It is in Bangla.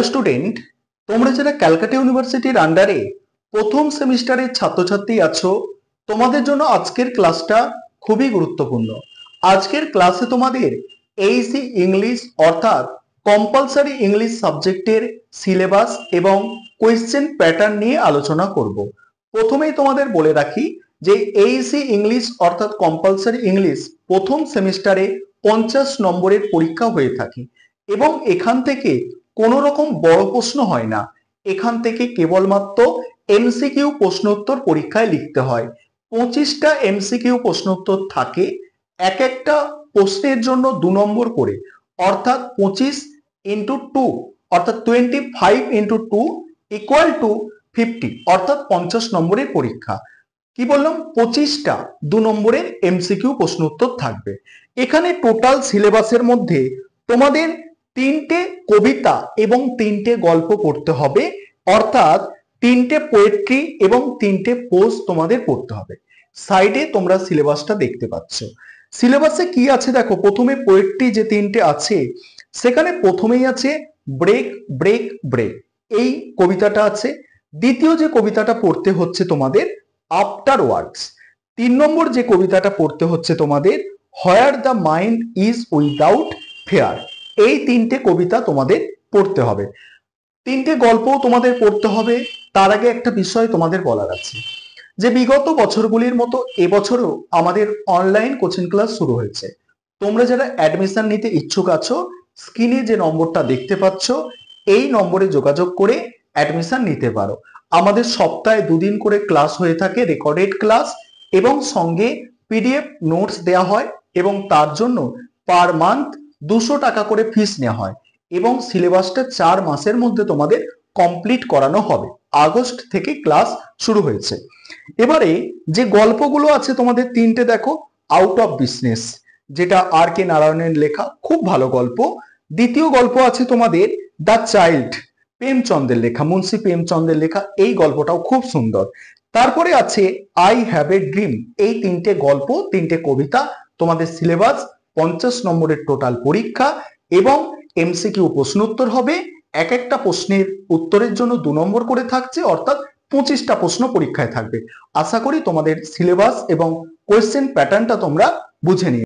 স্টুডেন্ট, তোমরা যারা ক্যালকাটা ইউনিভার্সিটির আন্ডারে প্রথম সেমিস্টারের ছাত্রছাত্রী আছো, তোমাদের জন্য আজকের ক্লাসটা খুবই গুরুত্বপূর্ণ। আজকের ক্লাসে তোমাদের এইসি ইংলিশ অর্থাৎ কম্পালসারি ইংলিশ সাবজেক্টের সিলেবাস এবং কোয়েশ্চেন প্যাটার্ন নিয়ে আলোচনা করব। প্রথমেই তোমাদের বলে রাখি যে এইসি ইংলিশ অর্থাৎ কম্পালসারি ইংলিশ প্রথম সেমিস্টারে 50 নম্বরের পরীক্ষা হয়ে থাকে এবং এখান থেকে কোনো রকম বড় প্রশ্ন হয় না। এখান থেকে কেবলমাত্র এমসিকিউ প্রশ্নোত্তর পরীক্ষায় লিখতে হয়। 25টা এমসিকিউ প্রশ্নোত্তর থাকে, এক একটা প্রশ্নের জন্য 2 নম্বর করে, অর্থাৎ 25 ইন্টু 2 অর্থাৎ 25 ইন্টু 2 ইকুয়াল টু 50 অর্থাৎ 50 নম্বরের পরীক্ষা। কি বললাম? 25টা 2 নম্বরের এমসিকিউ প্রশ্নোত্তর থাকবে। এখানে টোটাল সিলেবাসের মধ্যে তোমাদের 3টে কবিতা এবং 3টে গল্প পড়তে হবে, অর্থাৎ 3টে পোয়েট্রি এবং 3টে পোস্ট তোমাদের পড়তে হবে। সাইডে তোমরা সিলেবাসটা দেখতে পাচ্ছ। সিলেবাসে কি আছে দেখো, প্রথমে পোয়েট্রি যে 3টে আছে সেখানে প্রথমেই আছে ব্রেক ব্রেক ব্রেক, এই কবিতাটা আছে। দ্বিতীয় যে কবিতাটা পড়তে হচ্ছে তোমাদের আফটার ওয়ার্ডস। 3 নম্বর যে কবিতাটা পড়তে হচ্ছে তোমাদের where the mind is without fear. এই 3টে কবিতা তোমাদের পড়তে হবে। 3টে গল্পও তোমাদের পড়তে হবে। তার আগে একটা বিষয় তোমাদের বলার আছে যে বিগত বছরগুলির মতো এবছরও আমাদের অনলাইন কোচিং ক্লাস শুরু হয়েছে। তোমরা যারা অ্যাডমিশন নিতে ইচ্ছুক আছো, স্ক্রিনে যে নম্বরটা দেখতে পাচ্ছ এই নম্বরে যোগাযোগ করে অ্যাডমিশন নিতে পারো। আমাদের সপ্তাহে 2 দিন করে ক্লাস হয়ে থাকে, রেকর্ডেড ক্লাস, এবং সঙ্গে পিডিএফ নোটস দেওয়া হয় এবং তার জন্য পার মান্থ 200 টাকা করে ফিস নেওয়া হয় এবং সিলেবাসটা 4 মাসের মধ্যে তোমাদের কমপ্লিট করানো হবে। আগস্ট থেকে ক্লাস শুরু হয়েছে। এবারে যে গল্পগুলো আছে তোমাদের 3টে দেখো, আউট অফ বিজনেস, যেটা আর কে নারায়ণের লেখা, খুব ভালো গল্প। দ্বিতীয় গল্প আছে তোমাদের দ্য চাইল্ড, প্রেমচন্দ্রের লেখা, মুন্সি প্রেমচন্দ্রের লেখা, এই গল্পটাও খুব সুন্দর। তারপরে আছে আই হ্যাভ এ ড্রিম। এই 3টে গল্প, 3টে কবিতা তোমাদের সিলেবাস, 50 নম্বরের টোটাল পরীক্ষা এবং এমসিকিউ প্রশ্ন উত্তর হবে। এক একটা প্রশ্নের উত্তরের জন্য 2 নম্বর করে থাকছে, অর্থাৎ 25টা প্রশ্ন পরীক্ষায় থাকবে। আশা করি তোমাদের সিলেবাস এবং কোয়েশ্চেন প্যাটার্নটা তোমরা বুঝে নিও।